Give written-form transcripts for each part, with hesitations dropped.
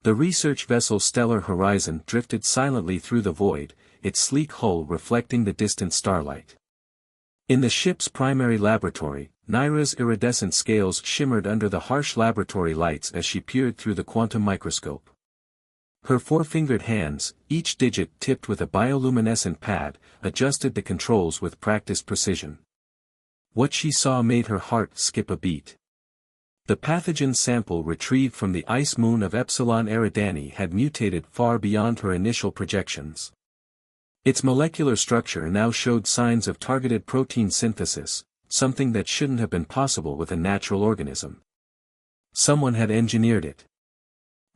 The research vessel Stellar Horizon drifted silently through the void, its sleek hull reflecting the distant starlight. In the ship's primary laboratory, Naira's iridescent scales shimmered under the harsh laboratory lights as she peered through the quantum microscope. Her four-fingered hands, each digit tipped with a bioluminescent pad, adjusted the controls with practiced precision. What she saw made her heart skip a beat. The pathogen sample retrieved from the ice moon of Epsilon Eridani had mutated far beyond her initial projections. Its molecular structure now showed signs of targeted protein synthesis, something that shouldn't have been possible with a natural organism. Someone had engineered it.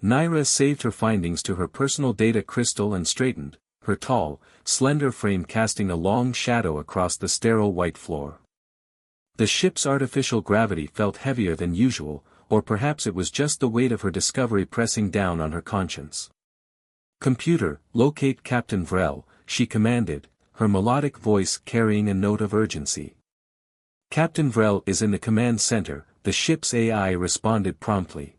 Naira saved her findings to her personal data crystal and straightened, her tall, slender frame casting a long shadow across the sterile white floor. The ship's artificial gravity felt heavier than usual, or perhaps it was just the weight of her discovery pressing down on her conscience. "Computer, locate Captain Vrel," she commanded, her melodic voice carrying a note of urgency. "Captain Vrel is in the command center," the ship's AI responded promptly.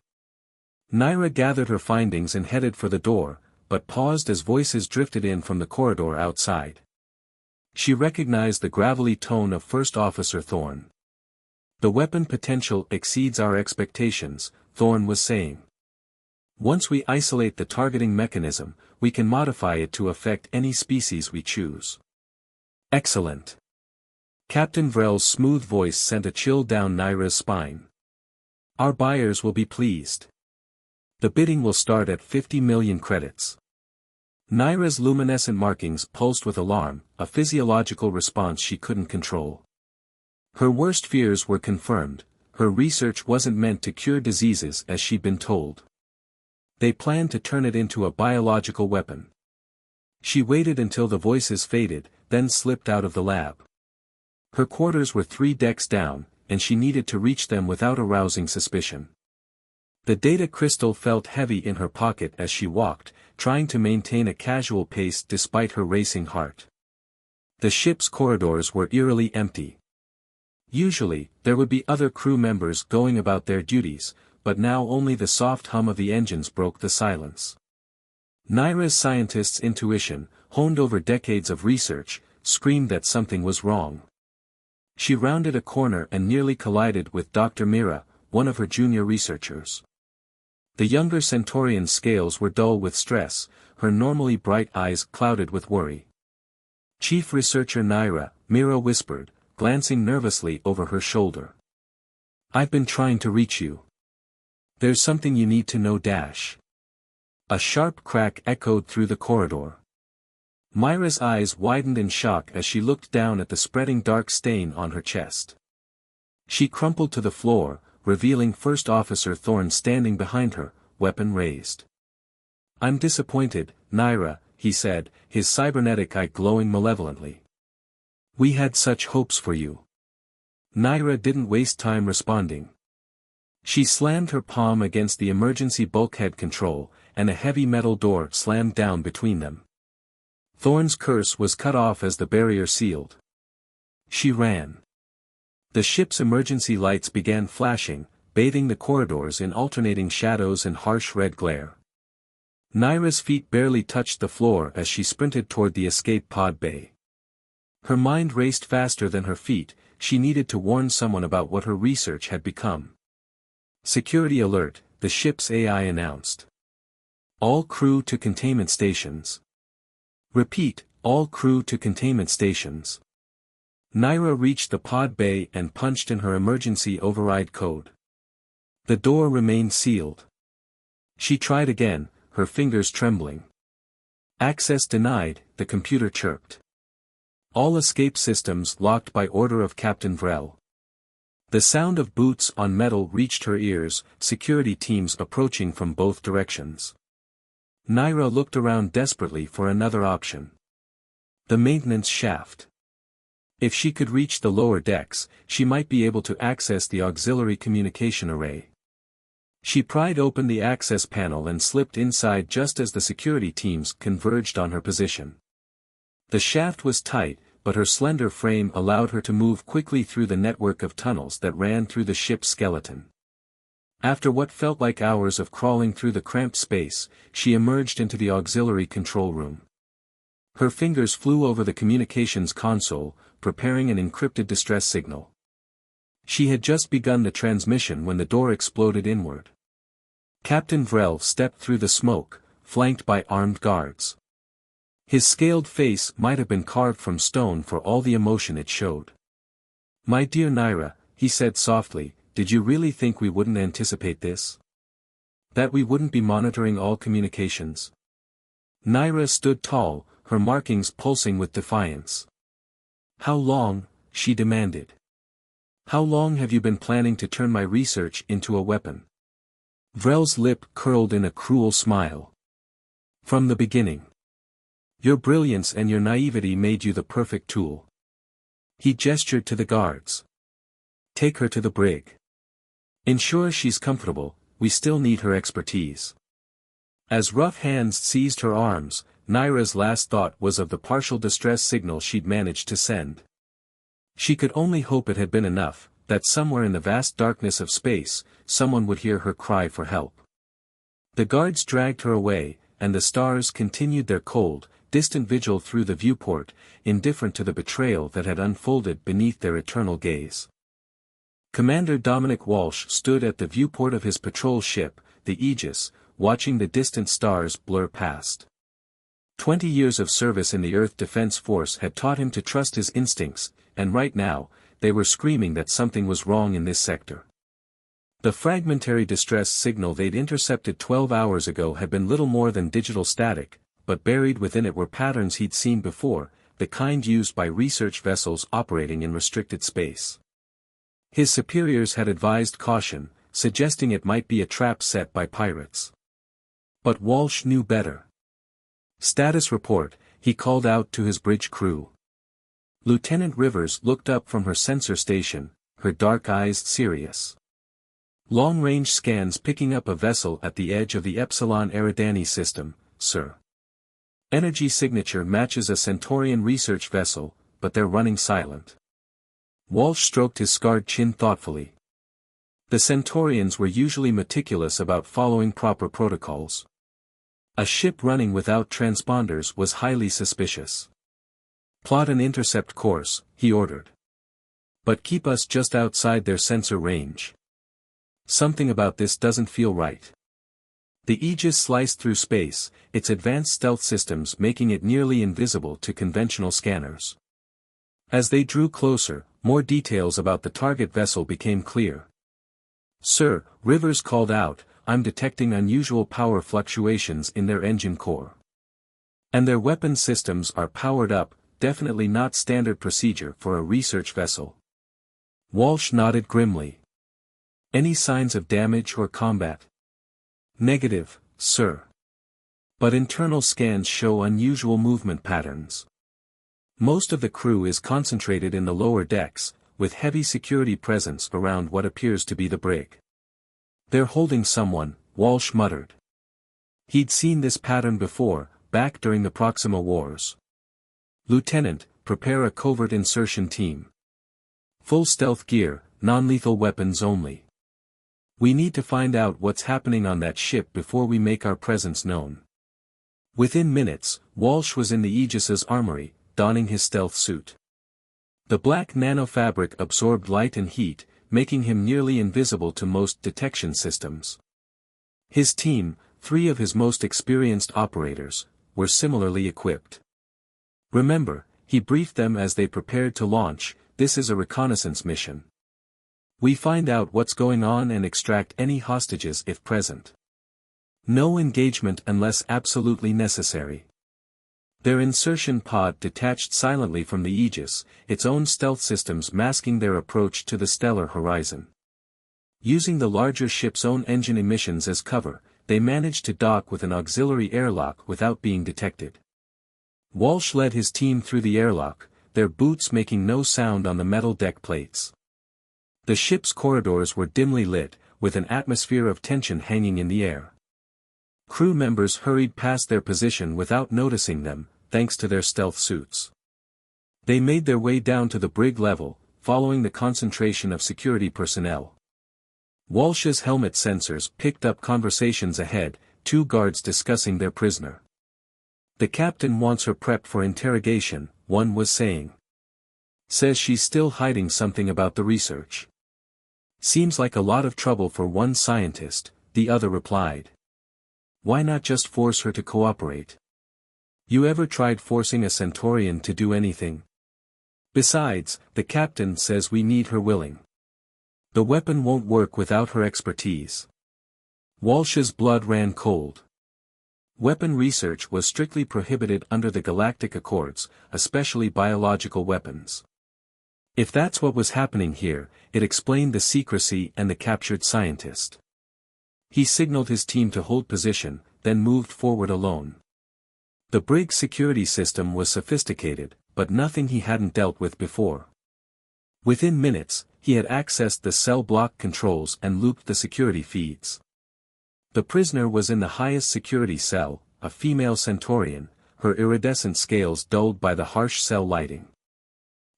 Naira gathered her findings and headed for the door, but paused as voices drifted in from the corridor outside. She recognized the gravelly tone of First Officer Thorne. "The weapon potential exceeds our expectations," Thorne was saying. "Once we isolate the targeting mechanism, we can modify it to affect any species we choose." "Excellent." Captain Vrel's smooth voice sent a chill down Naira's spine. "Our buyers will be pleased. The bidding will start at 50 million credits." Naira's luminescent markings pulsed with alarm, a physiological response she couldn't control. Her worst fears were confirmed, her research wasn't meant to cure diseases as she'd been told. They planned to turn it into a biological weapon. She waited until the voices faded, then slipped out of the lab. Her quarters were 3 decks down, and she needed to reach them without arousing suspicion. The data crystal felt heavy in her pocket as she walked, trying to maintain a casual pace despite her racing heart. The ship's corridors were eerily empty. Usually, there would be other crew members going about their duties, but now only the soft hum of the engines broke the silence. Naira's scientist's intuition, honed over decades of research, screamed that something was wrong. She rounded a corner and nearly collided with Dr. Mira, one of her junior researchers. The younger Centaurian's scales were dull with stress, her normally bright eyes clouded with worry. "Chief Researcher Naira," Mira whispered, glancing nervously over her shoulder. "I've been trying to reach you. There's something you need to know. A sharp crack echoed through the corridor. Myra's eyes widened in shock as she looked down at the spreading dark stain on her chest. She crumpled to the floor, revealing First Officer Thorne standing behind her, weapon raised. "I'm disappointed, Naira," he said, his cybernetic eye glowing malevolently. "We had such hopes for you." Naira didn't waste time responding. She slammed her palm against the emergency bulkhead control, and a heavy metal door slammed down between them. Thorne's curse was cut off as the barrier sealed. She ran. The ship's emergency lights began flashing, bathing the corridors in alternating shadows and harsh red glare. Naira's feet barely touched the floor as she sprinted toward the escape pod bay. Her mind raced faster than her feet, she needed to warn someone about what her research had become. "Security alert," the ship's AI announced. "All crew to containment stations." "Repeat, all crew to containment stations." Naira reached the pod bay and punched in her emergency override code. The door remained sealed. She tried again, her fingers trembling. "Access denied," the computer chirped. "All escape systems locked by order of Captain Vrel." The sound of boots on metal reached her ears, security teams approaching from both directions. Naira looked around desperately for another option. The maintenance shaft. If she could reach the lower decks, she might be able to access the auxiliary communication array. She pried open the access panel and slipped inside just as the security teams converged on her position. The shaft was tight, but her slender frame allowed her to move quickly through the network of tunnels that ran through the ship's skeleton. After what felt like hours of crawling through the cramped space, she emerged into the auxiliary control room. Her fingers flew over the communications console, preparing an encrypted distress signal. She had just begun the transmission when the door exploded inward. Captain Vrel stepped through the smoke, flanked by armed guards. His scaled face might have been carved from stone for all the emotion it showed. "My dear Naira," he said softly, "did you really think we wouldn't anticipate this? That we wouldn't be monitoring all communications?" Naira stood tall, her markings pulsing with defiance. "How long?" she demanded. "How long have you been planning to turn my research into a weapon?" Vrel's lip curled in a cruel smile. "From the beginning. Your brilliance and your naivety made you the perfect tool." He gestured to the guards. "Take her to the brig. Ensure she's comfortable, we still need her expertise." As rough hands seized her arms, Naira's last thought was of the partial distress signal she'd managed to send. She could only hope it had been enough, that somewhere in the vast darkness of space, someone would hear her cry for help. The guards dragged her away, and the stars continued their cold, distant vigil through the viewport, indifferent to the betrayal that had unfolded beneath their eternal gaze. Commander Dominic Walsh stood at the viewport of his patrol ship, the Aegis, watching the distant stars blur past. 20 years of service in the Earth Defense Force had taught him to trust his instincts, and right now, they were screaming that something was wrong in this sector. The fragmentary distress signal they'd intercepted 12 hours ago had been little more than digital static, but buried within it were patterns he'd seen before, the kind used by research vessels operating in restricted space. His superiors had advised caution, suggesting it might be a trap set by pirates. But Walsh knew better. "Status report," he called out to his bridge crew. Lieutenant Rivers looked up from her sensor station, her dark eyes serious. "Long-range scans picking up a vessel at the edge of the Epsilon Eridani system, sir. Energy signature matches a Centaurian research vessel, but they're running silent." Walsh stroked his scarred chin thoughtfully. The Centaurians were usually meticulous about following proper protocols. A ship running without transponders was highly suspicious. "Plot an intercept course," he ordered. "But keep us just outside their sensor range. Something about this doesn't feel right." The Aegis sliced through space, its advanced stealth systems making it nearly invisible to conventional scanners. As they drew closer, more details about the target vessel became clear. "Sir," Rivers called out, "I'm detecting unusual power fluctuations in their engine core. And their weapon systems are powered up, definitely not standard procedure for a research vessel." Walsh nodded grimly. "Any signs of damage or combat?" "Negative, sir. But internal scans show unusual movement patterns. Most of the crew is concentrated in the lower decks, with heavy security presence around what appears to be the brig." "They're holding someone," Walsh muttered. He'd seen this pattern before, back during the Proxima Wars. "Lieutenant, prepare a covert insertion team. Full stealth gear, non-lethal weapons only. We need to find out what's happening on that ship before we make our presence known." Within minutes, Walsh was in the Aegis's armory, donning his stealth suit. The black nanofabric absorbed light and heat, making him nearly invisible to most detection systems. His team, 3 of his most experienced operators, were similarly equipped. "Remember," he briefed them as they prepared to launch, "this is a reconnaissance mission. We find out what's going on and extract any hostages if present. No engagement unless absolutely necessary." Their insertion pod detached silently from the Aegis, its own stealth systems masking their approach to the stellar horizon. Using the larger ship's own engine emissions as cover, they managed to dock with an auxiliary airlock without being detected. Walsh led his team through the airlock, their boots making no sound on the metal deck plates. The ship's corridors were dimly lit, with an atmosphere of tension hanging in the air. Crew members hurried past their position without noticing them, thanks to their stealth suits. They made their way down to the brig level, following the concentration of security personnel. Walsh's helmet sensors picked up conversations ahead, two guards discussing their prisoner. The captain wants her prepped for interrogation, one was saying. Says she's still hiding something about the research. Seems like a lot of trouble for one scientist, the other replied. Why not just force her to cooperate? You ever tried forcing a Centaurian to do anything? Besides, the captain says we need her willing. The weapon won't work without her expertise. Walsh's blood ran cold. Weapon research was strictly prohibited under the Galactic Accords, especially biological weapons. If that's what was happening here, it explained the secrecy and the captured scientist. He signaled his team to hold position, then moved forward alone. The brig's security system was sophisticated, but nothing he hadn't dealt with before. Within minutes, he had accessed the cell block controls and looped the security feeds. The prisoner was in the highest security cell, a female Centaurian, her iridescent scales dulled by the harsh cell lighting.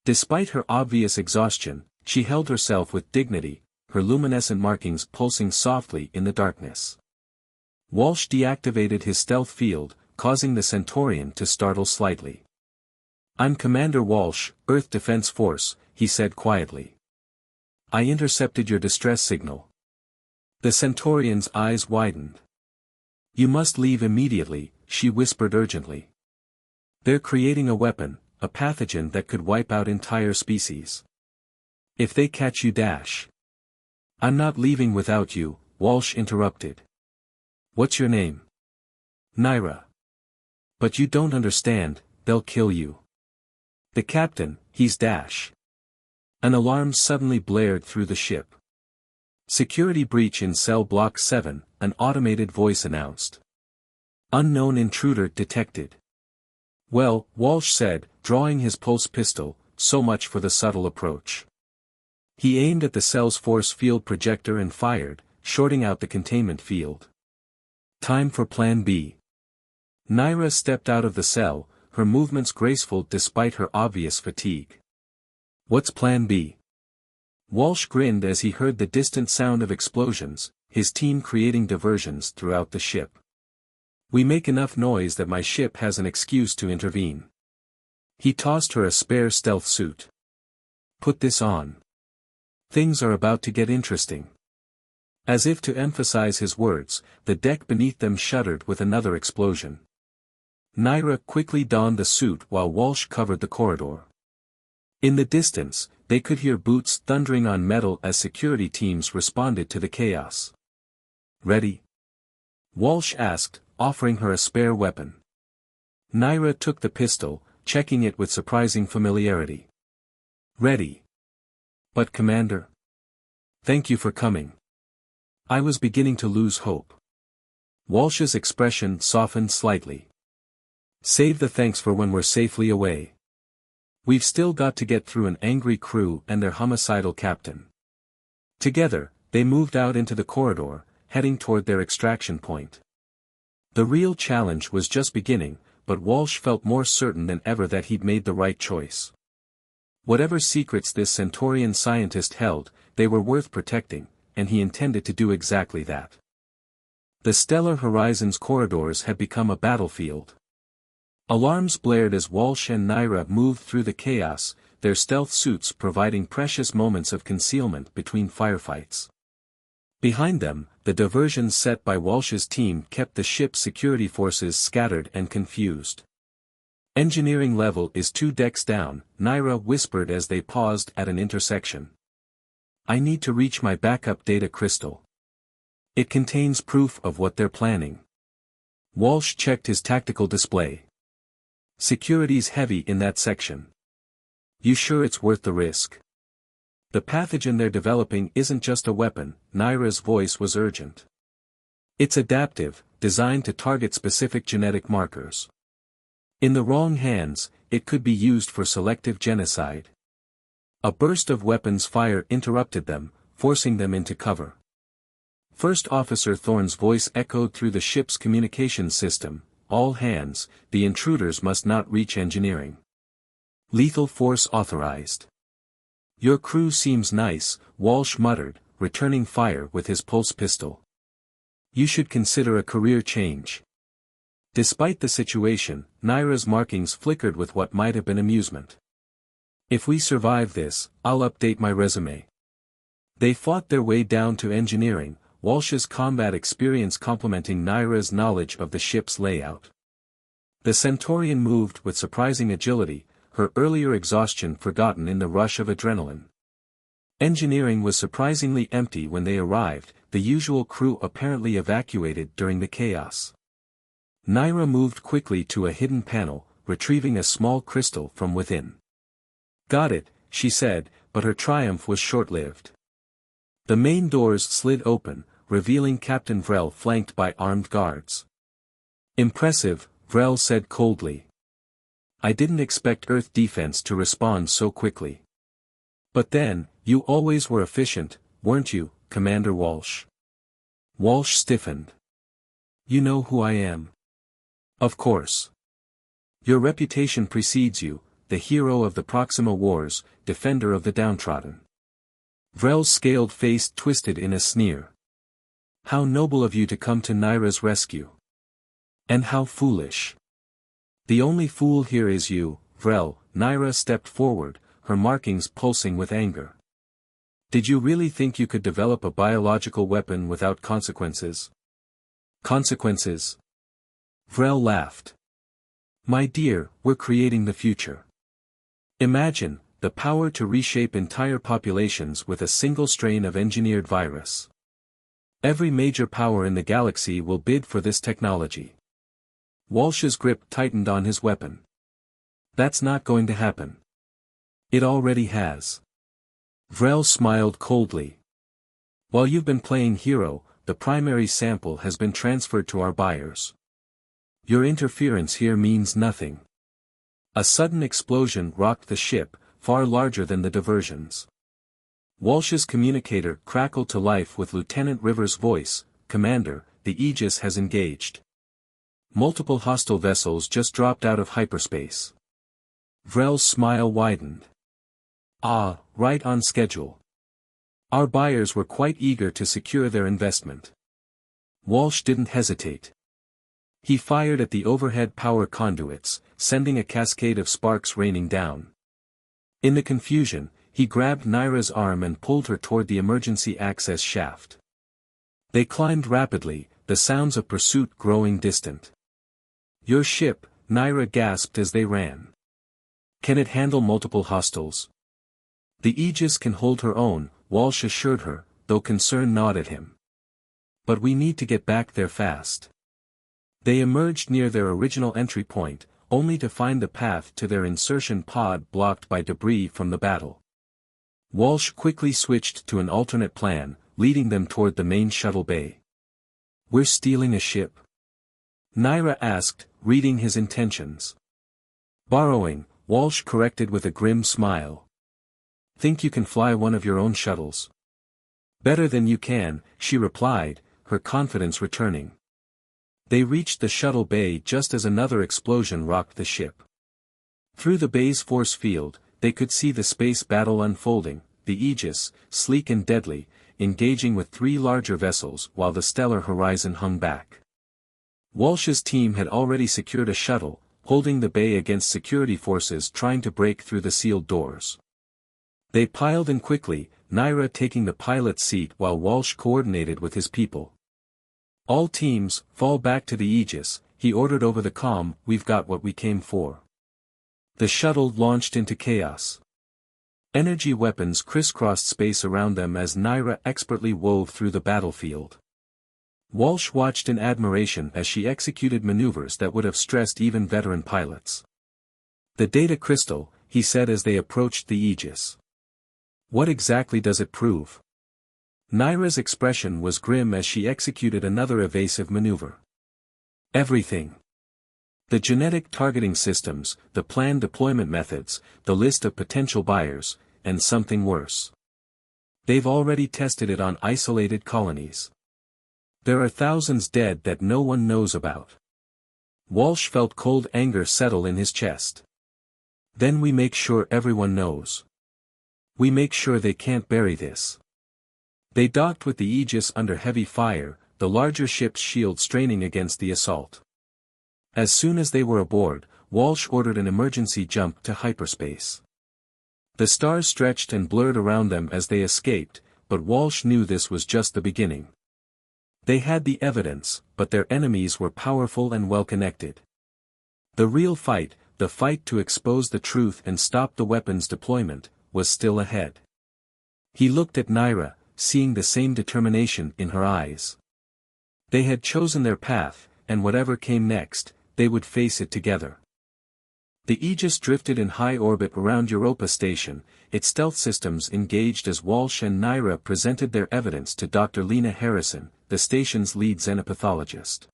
Despite her obvious exhaustion, she held herself with dignity, her luminescent markings pulsing softly in the darkness. Walsh deactivated his stealth field, causing the Centaurian to startle slightly. I'm Commander Walsh, Earth Defense Force, he said quietly. I intercepted your distress signal. The Centaurian's eyes widened. You must leave immediately, she whispered urgently. They're creating a weapon, a pathogen that could wipe out entire species. If they catch you dash. I'm not leaving without you, Walsh interrupted. What's your name? Naira. But you don't understand, they'll kill you. The captain, he's dash. An alarm suddenly blared through the ship. Security breach in cell block 7, an automated voice announced. Unknown intruder detected. Well, Walsh said, drawing his pulse pistol, so much for the subtle approach. He aimed at the cell's force field projector and fired, shorting out the containment field. Time for Plan B. Naira stepped out of the cell, her movements graceful despite her obvious fatigue. What's Plan B? Walsh grinned as he heard the distant sound of explosions, his team creating diversions throughout the ship. We make enough noise that my ship has an excuse to intervene. He tossed her a spare stealth suit. Put this on. Things are about to get interesting. As if to emphasize his words, the deck beneath them shuddered with another explosion. Naira quickly donned the suit while Walsh covered the corridor. In the distance, they could hear boots thundering on metal as security teams responded to the chaos. Ready? Walsh asked, offering her a spare weapon. Naira took the pistol, checking it with surprising familiarity. Ready. But Commander. Thank you for coming. I was beginning to lose hope. Walsh's expression softened slightly. Save the thanks for when we're safely away. We've still got to get through an angry crew and their homicidal captain. Together, they moved out into the corridor, heading toward their extraction point. The real challenge was just beginning, but Walsh felt more certain than ever that he'd made the right choice. Whatever secrets this Centaurian scientist held, they were worth protecting, and he intended to do exactly that. The stellar horizon's corridors had become a battlefield. Alarms blared as Walsh and Naira moved through the chaos, their stealth suits providing precious moments of concealment between firefights. Behind them, the diversions set by Walsh's team kept the ship's security forces scattered and confused. Engineering level is 2 decks down, Naira whispered as they paused at an intersection. I need to reach my backup data crystal. It contains proof of what they're planning. Walsh checked his tactical display. Security's heavy in that section. You sure it's worth the risk? The pathogen they're developing isn't just a weapon, Naira's voice was urgent. It's adaptive, designed to target specific genetic markers. In the wrong hands, it could be used for selective genocide. A burst of weapons fire interrupted them, forcing them into cover. First Officer Thorne's voice echoed through the ship's communications system. All hands, the intruders must not reach engineering. Lethal force authorized. Your crew seems nice, Walsh muttered, returning fire with his pulse pistol. You should consider a career change. Despite the situation, Naira's markings flickered with what might have been amusement. If we survive this, I'll update my resume. They fought their way down to engineering, Walsh's combat experience complementing Naira's knowledge of the ship's layout. The Centaurian moved with surprising agility, her earlier exhaustion forgotten in the rush of adrenaline. Engineering was surprisingly empty when they arrived, the usual crew apparently evacuated during the chaos. Naira moved quickly to a hidden panel, retrieving a small crystal from within. Got it, she said, but her triumph was short-lived. The main doors slid open, revealing Captain Vrel flanked by armed guards. Impressive, Vrel said coldly. I didn't expect Earth defense to respond so quickly. But then, you always were efficient, weren't you, Commander Walsh? Walsh stiffened. You know who I am. Of course. Your reputation precedes you, the hero of the Proxima Wars, defender of the downtrodden. Vrel's scaled face twisted in a sneer. How noble of you to come to Naira's rescue. And how foolish. The only fool here is you, Vrel. Naira stepped forward, her markings pulsing with anger. Did you really think you could develop a biological weapon without consequences? Consequences? Vrel laughed. My dear, we're creating the future. Imagine, the power to reshape entire populations with a single strain of engineered virus. Every major power in the galaxy will bid for this technology. Walsh's grip tightened on his weapon. That's not going to happen. It already has. Vrel smiled coldly. While you've been playing hero, the primary sample has been transferred to our buyers. Your interference here means nothing. A sudden explosion rocked the ship, far larger than the diversions. Walsh's communicator crackled to life with Lieutenant Rivers' voice, Commander, the Aegis has engaged. Multiple hostile vessels just dropped out of hyperspace. Vrel's smile widened. Ah, right on schedule. Our buyers were quite eager to secure their investment. Walsh didn't hesitate. He fired at the overhead power conduits, sending a cascade of sparks raining down. In the confusion, he grabbed Naira's arm and pulled her toward the emergency access shaft. They climbed rapidly, the sounds of pursuit growing distant. Your ship, Naira gasped as they ran. Can it handle multiple hostiles? The Aegis can hold her own, Walsh assured her, though concern gnawed at him. But we need to get back there fast. They emerged near their original entry point, only to find the path to their insertion pod blocked by debris from the battle. Walsh quickly switched to an alternate plan, leading them toward the main shuttle bay. We're stealing a ship? Naira asked, reading his intentions. Borrowing, Walsh corrected with a grim smile. Think you can fly one of your own shuttles? Better than you can, she replied, her confidence returning. They reached the shuttle bay just as another explosion rocked the ship. Through the bay's force field, they could see the space battle unfolding, the Aegis, sleek and deadly, engaging with three larger vessels while the stellar horizon hung back. Walsh's team had already secured a shuttle, holding the bay against security forces trying to break through the sealed doors. They piled in quickly, Naira taking the pilot's seat while Walsh coordinated with his people. All teams, fall back to the Aegis, he ordered over the comm, we've got what we came for. The shuttle launched into chaos. Energy weapons crisscrossed space around them as Naira expertly wove through the battlefield. Walsh watched in admiration as she executed maneuvers that would have stressed even veteran pilots. The data crystal, he said as they approached the Aegis. What exactly does it prove? Naira's expression was grim as she executed another evasive maneuver. Everything. The genetic targeting systems, the planned deployment methods, the list of potential buyers, and something worse. They've already tested it on isolated colonies. There are thousands dead that no one knows about. Walsh felt cold anger settle in his chest. Then we make sure everyone knows. We make sure they can't bury this. They docked with the Aegis under heavy fire, the larger ship's shield straining against the assault. As soon as they were aboard, Walsh ordered an emergency jump to hyperspace. The stars stretched and blurred around them as they escaped, but Walsh knew this was just the beginning. They had the evidence, but their enemies were powerful and well-connected. The real fight, the fight to expose the truth and stop the weapons deployment, was still ahead. He looked at Naira, seeing the same determination in her eyes. They had chosen their path, and whatever came next, they would face it together. The Aegis drifted in high orbit around Europa Station, its stealth systems engaged as Walsh and Naira presented their evidence to Dr. Lena Harrison, the station's lead xenopathologist.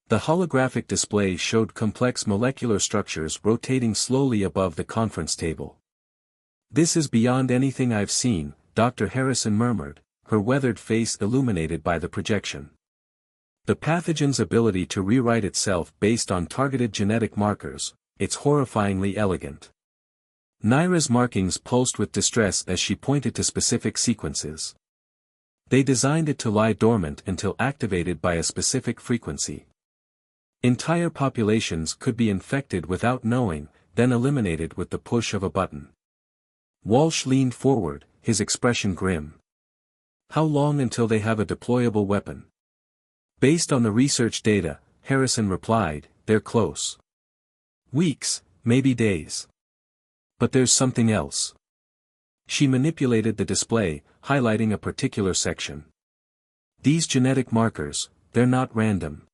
The holographic display showed complex molecular structures rotating slowly above the conference table. "This is beyond anything I've seen," Dr. Harrison murmured, her weathered face illuminated by the projection. The pathogen's ability to rewrite itself based on targeted genetic markers, it's horrifyingly elegant. Naira's markings pulsed with distress as she pointed to specific sequences. They designed it to lie dormant until activated by a specific frequency. Entire populations could be infected without knowing, then eliminated with the push of a button. Walsh leaned forward, his expression grim. "How long until they have a deployable weapon?" "Based on the research data," Harrison replied, "they're close. Weeks, maybe days. But there's something else." She manipulated the display, highlighting a particular section. "These genetic markers, they're not random.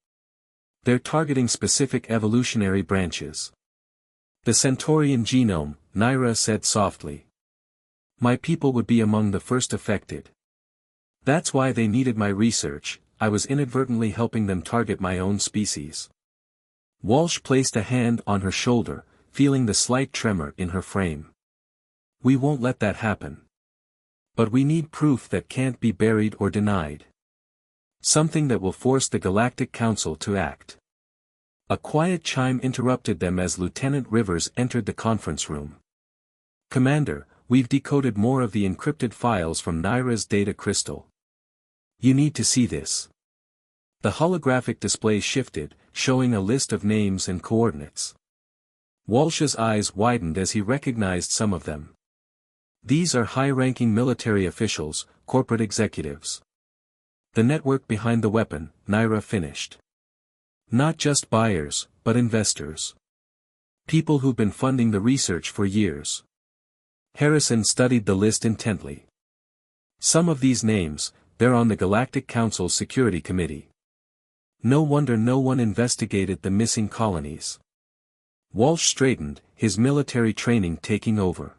They're targeting specific evolutionary branches." "The Centaurian genome," Naira said softly. "My people would be among the first affected. That's why they needed my research. I was inadvertently helping them target my own species." Walsh placed a hand on her shoulder, feeling the slight tremor in her frame. "We won't let that happen. But we need proof that can't be buried or denied. Something that will force the Galactic Council to act." A quiet chime interrupted them as Lieutenant Rivers entered the conference room. "Commander, we've decoded more of the encrypted files from Naira's data crystal. You need to see this." The holographic display shifted, showing a list of names and coordinates. Walsh's eyes widened as he recognized some of them. "These are high-ranking military officials, corporate executives. The network behind the weapon," Naira finished. "Not just buyers, but investors. People who've been funding the research for years." Harrison studied the list intently. "Some of these names, they're on the Galactic Council's Security Committee. No wonder no one investigated the missing colonies." Walsh straightened, his military training taking over.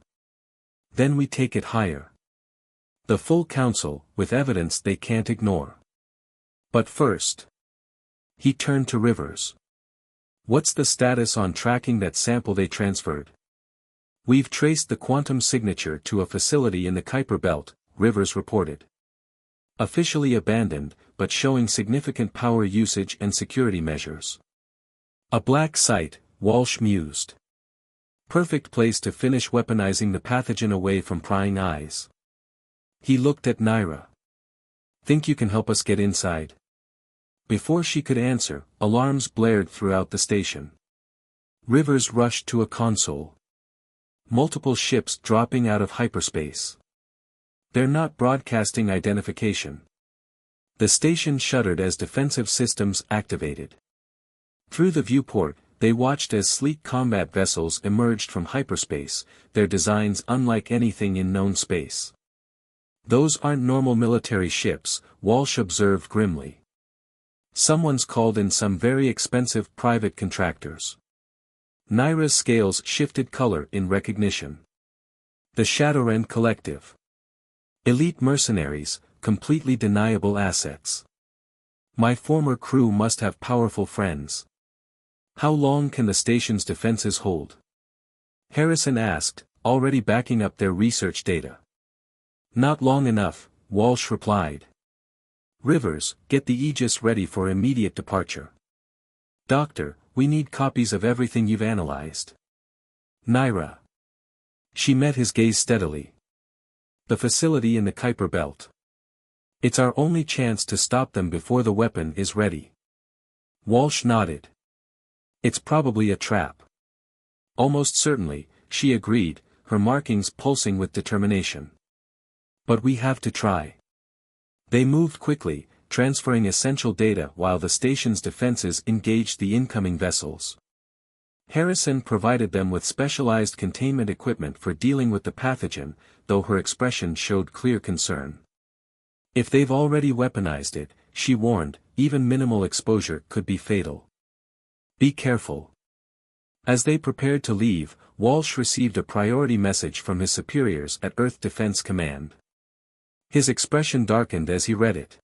"Then we take it higher. The full council, with evidence they can't ignore. But first." He turned to Rivers. "What's the status on tracking that sample they transferred?" "We've traced the quantum signature to a facility in the Kuiper Belt," Rivers reported. "Officially abandoned, but showing significant power usage and security measures." "A black site," Walsh mused. "Perfect place to finish weaponizing the pathogen away from prying eyes." He looked at Naira. "Think you can help us get inside?" Before she could answer, alarms blared throughout the station. Rivers rushed to a console. Multiple ships dropping out of hyperspace. "They're not broadcasting identification." The station shuddered as defensive systems activated. Through the viewport, they watched as sleek combat vessels emerged from hyperspace, their designs unlike anything in known space. "Those aren't normal military ships," Walsh observed grimly. "Someone's called in some very expensive private contractors." Naira's scales shifted color in recognition. "The Shadowrend Collective. Elite mercenaries, completely deniable assets. My former crew must have powerful friends. How long can the station's defenses hold?" Harrison asked, already backing up their research data. "Not long enough," Walsh replied. "Rivers, get the Aegis ready for immediate departure." "Doctor, we need copies of everything you've analyzed." "Naira." She met his gaze steadily. "The facility in the Kuiper Belt. It's our only chance to stop them before the weapon is ready. Walsh nodded. It's probably a trap. Almost certainly, she agreed, her markings pulsing with determination. But we have to try. They moved quickly, transferring essential data while the station's defenses engaged the incoming vessels. Harrison provided them with specialized containment equipment for dealing with the pathogen, though her expression showed clear concern. If they've already weaponized it, she warned, even minimal exposure could be fatal. Be careful. As they prepared to leave, Walsh received a priority message from his superiors at Earth Defense Command. His expression darkened as he read it.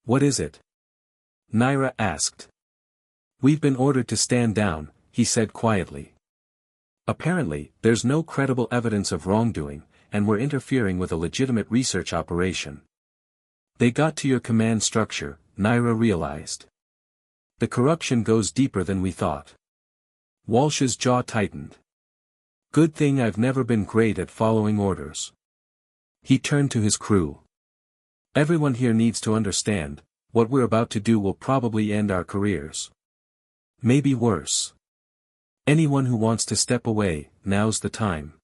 What is it? Naira asked. We've been ordered to stand down, he said quietly. Apparently, there's no credible evidence of wrongdoing, and we're interfering with a legitimate research operation. They got to your command structure, Naira realized. The corruption goes deeper than we thought. Walsh's jaw tightened. Good thing I've never been great at following orders. He turned to his crew. Everyone here needs to understand, what we're about to do will probably end our careers. Maybe worse. Anyone who wants to step away, now's the time.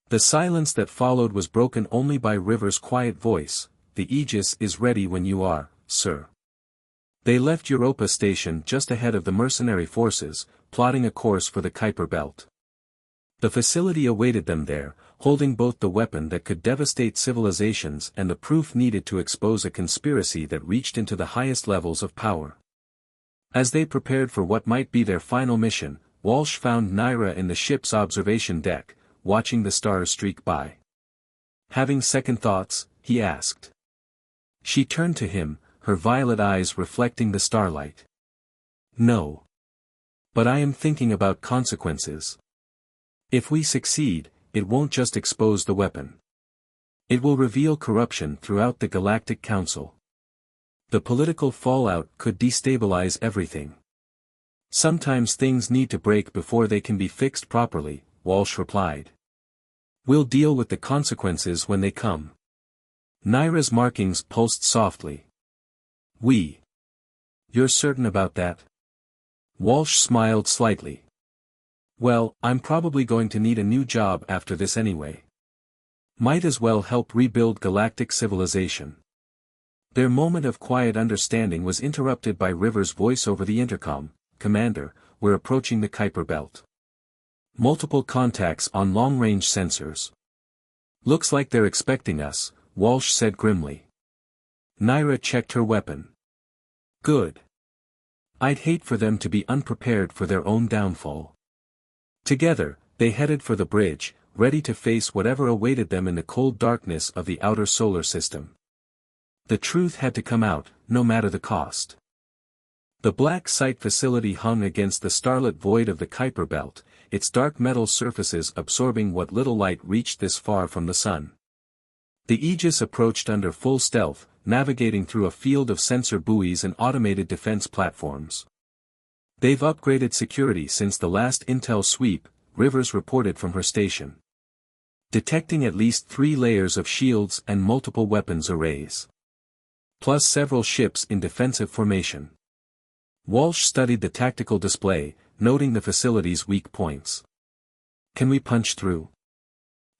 The silence that followed was broken only by River's quiet voice. The Aegis is ready when you are, sir. They left Europa Station just ahead of the mercenary forces, plotting a course for the Kuiper Belt. The facility awaited them there, holding both the weapon that could devastate civilizations and the proof needed to expose a conspiracy that reached into the highest levels of power. As they prepared for what might be their final mission, Walsh found Naira in the ship's observation deck, watching the stars streak by. Having second thoughts, he asked. She turned to him, her violet eyes reflecting the starlight. No. But I am thinking about consequences. If we succeed, it won't just expose the weapon. It will reveal corruption throughout the Galactic Council. The political fallout could destabilize everything. Sometimes things need to break before they can be fixed properly, Walsh replied. We'll deal with the consequences when they come. Naira's markings pulsed softly. You're certain about that? Walsh smiled slightly. Well, I'm probably going to need a new job after this anyway. Might as well help rebuild galactic civilization. Their moment of quiet understanding was interrupted by River's voice over the intercom. Commander, we're approaching the Kuiper Belt. Multiple contacts on long-range sensors. Looks like they're expecting us, Walsh said grimly. Naira checked her weapon. Good. I'd hate for them to be unprepared for their own downfall. Together, they headed for the bridge, ready to face whatever awaited them in the cold darkness of the outer solar system. The truth had to come out, no matter the cost. The black site facility hung against the starlit void of the Kuiper Belt, its dark metal surfaces absorbing what little light reached this far from the sun. The Aegis approached under full stealth, navigating through a field of sensor buoys and automated defense platforms. They've upgraded security since the last intel sweep, Rivers reported from her station. Detecting at least 3 layers of shields and multiple weapons arrays. Plus several ships in defensive formation. Walsh studied the tactical display, noting the facility's weak points. Can we punch through?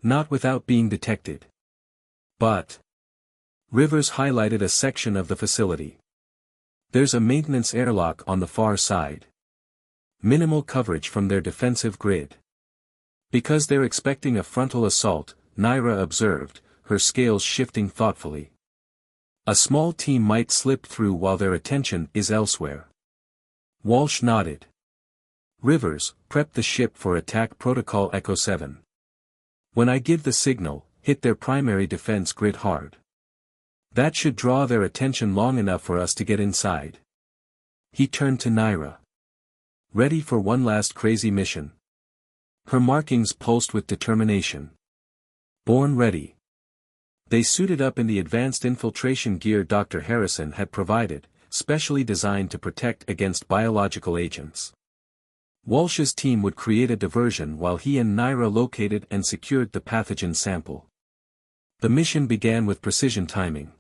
Not without being detected. But Rivers highlighted a section of the facility. There's a maintenance airlock on the far side. Minimal coverage from their defensive grid. Because they're expecting a frontal assault, Naira observed, her scales shifting thoughtfully. A small team might slip through while their attention is elsewhere. Walsh nodded. Rivers, prep the ship for attack protocol Echo 7. When I give the signal, hit their primary defense grid hard. That should draw their attention long enough for us to get inside. He turned to Naira. Ready for one last crazy mission? Her markings pulsed with determination. Born ready. They suited up in the advanced infiltration gear Dr. Harrison had provided, specially designed to protect against biological agents. Walsh's team would create a diversion while he and Naira located and secured the pathogen sample. The mission began with precision timing.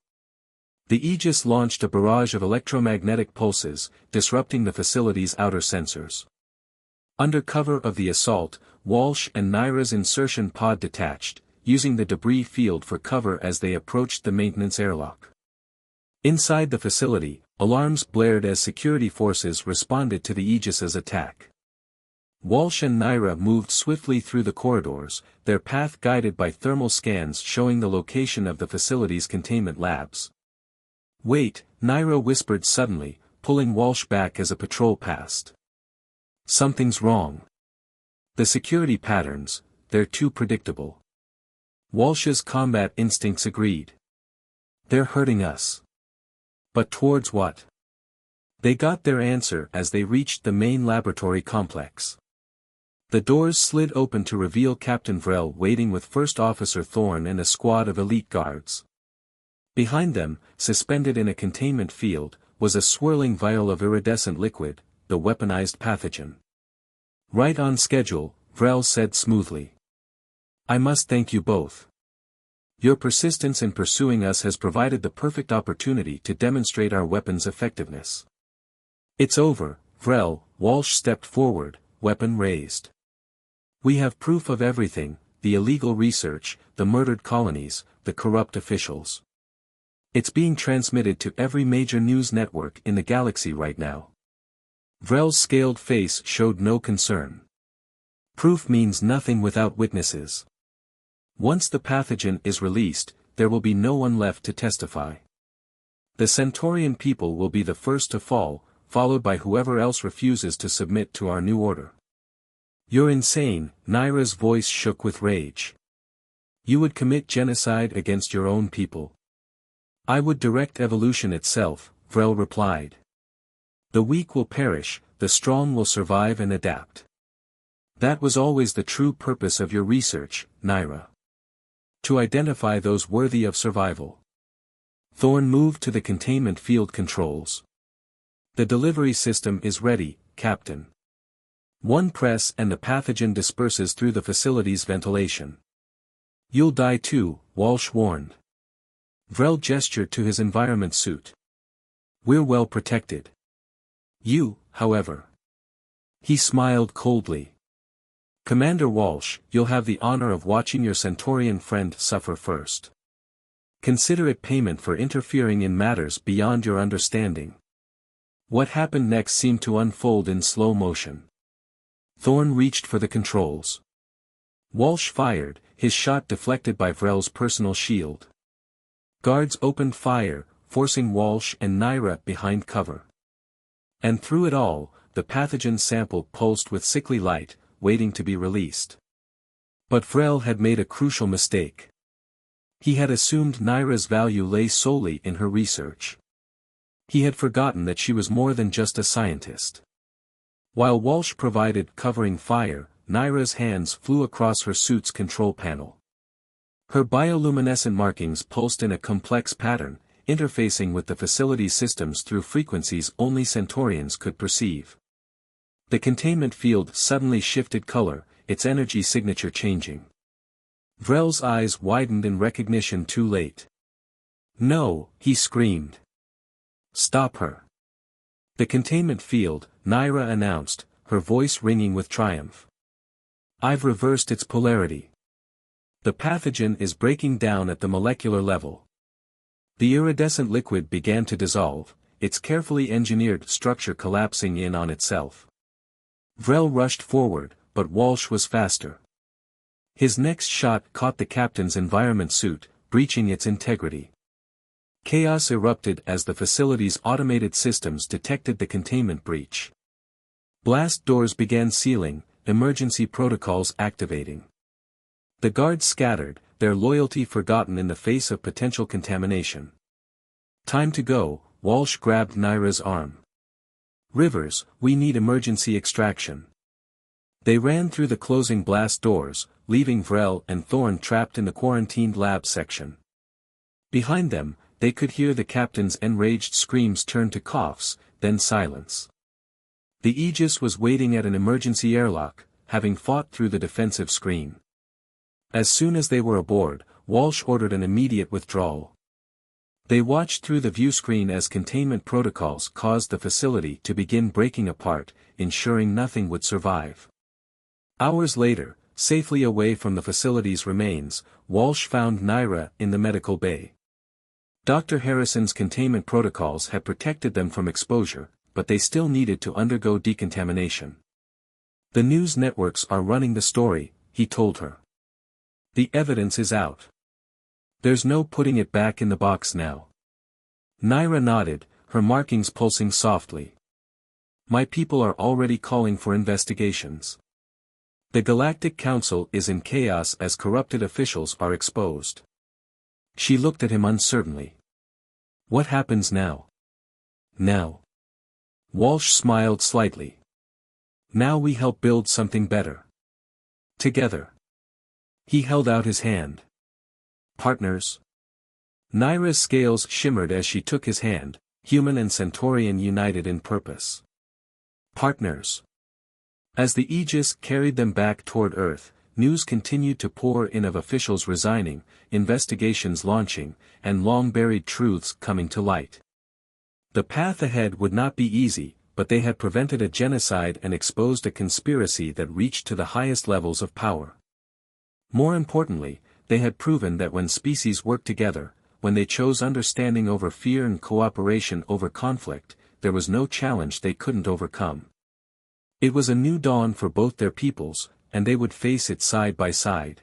The Aegis launched a barrage of electromagnetic pulses, disrupting the facility's outer sensors. Under cover of the assault, Walsh and Naira's insertion pod detached, using the debris field for cover as they approached the maintenance airlock. Inside the facility, alarms blared as security forces responded to the Aegis's attack. Walsh and Naira moved swiftly through the corridors, their path guided by thermal scans showing the location of the facility's containment labs. "Wait," Naira whispered suddenly, pulling Walsh back as a patrol passed. "Something's wrong. The security patterns, they're too predictable." Walsh's combat instincts agreed. "They're hurting us." But towards what? They got their answer as they reached the main laboratory complex. The doors slid open to reveal Captain Vrel waiting with First Officer Thorne and a squad of elite guards. Behind them, suspended in a containment field, was a swirling vial of iridescent liquid, the weaponized pathogen. "Right on schedule," Vrel said smoothly. "I must thank you both. Your persistence in pursuing us has provided the perfect opportunity to demonstrate our weapon's effectiveness." "It's over, Vrel," Walsh stepped forward, weapon raised. "We have proof of everything, the illegal research, the murdered colonies, the corrupt officials. It's being transmitted to every major news network in the galaxy right now." Vrel's scaled face showed no concern. "Proof means nothing without witnesses. Once the pathogen is released, there will be no one left to testify. The Centaurian people will be the first to fall, followed by whoever else refuses to submit to our new order." "You're insane," Naira's voice shook with rage. "You would commit genocide against your own people." "I would direct evolution itself," Vrel replied. "The weak will perish, the strong will survive and adapt. That was always the true purpose of your research, Naira. To identify those worthy of survival." Thorne moved to the containment field controls. "The delivery system is ready, Captain. One press and the pathogen disperses through the facility's ventilation." "You'll die too," Walsh warned. Vrel gestured to his environment suit. "We're well protected. You, however." He smiled coldly. "Commander Walsh, you'll have the honor of watching your Centaurian friend suffer first. Consider it payment for interfering in matters beyond your understanding." What happened next seemed to unfold in slow motion. Thorne reached for the controls. Walsh fired, his shot deflected by Vrel's personal shield. Guards opened fire, forcing Walsh and Naira behind cover. And through it all, the pathogen sample pulsed with sickly light, waiting to be released. But Vrel had made a crucial mistake. He had assumed Naira's value lay solely in her research. He had forgotten that she was more than just a scientist. While Walsh provided covering fire, Naira's hands flew across her suit's control panel. Her bioluminescent markings pulsed in a complex pattern, interfacing with the facility's systems through frequencies only Centaurians could perceive. The containment field suddenly shifted color, its energy signature changing. Vrel's eyes widened in recognition too late. "No," he screamed. "Stop her." "The containment field," Naira announced, her voice ringing with triumph. "I've reversed its polarity. The pathogen is breaking down at the molecular level." The iridescent liquid began to dissolve, its carefully engineered structure collapsing in on itself. Vrel rushed forward, but Walsh was faster. His next shot caught the captain's environment suit, breaching its integrity. Chaos erupted as the facility's automated systems detected the containment breach. Blast doors began sealing, emergency protocols activating. The guards scattered, their loyalty forgotten in the face of potential contamination. "Time to go," Walsh grabbed Naira's arm. "Rivers, we need emergency extraction." They ran through the closing blast doors, leaving Vrel and Thorne trapped in the quarantined lab section. Behind them, they could hear the captain's enraged screams turn to coughs, then silence. The Aegis was waiting at an emergency airlock, having fought through the defensive screen. As soon as they were aboard, Walsh ordered an immediate withdrawal. They watched through the viewscreen as containment protocols caused the facility to begin breaking apart, ensuring nothing would survive. Hours later, safely away from the facility's remains, Walsh found Naira in the medical bay. Dr. Harrison's containment protocols had protected them from exposure, but they still needed to undergo decontamination. "The news networks are running the story," he told her. "The evidence is out. There's no putting it back in the box now." Naira nodded, her markings pulsing softly. "My people are already calling for investigations. The Galactic Council is in chaos as corrupted officials are exposed." She looked at him uncertainly. "What happens now?" "Now?" Walsh smiled slightly. "Now we help build something better. Together." He held out his hand. "Partners?" Naira's scales shimmered as she took his hand, human and Centaurian united in purpose. "Partners." As the Aegis carried them back toward Earth, news continued to pour in of officials resigning, investigations launching, and long-buried truths coming to light. The path ahead would not be easy, but they had prevented a genocide and exposed a conspiracy that reached to the highest levels of power. More importantly, they had proven that when species work together, when they chose understanding over fear and cooperation over conflict, there was no challenge they couldn't overcome. It was a new dawn for both their peoples, and they would face it side by side.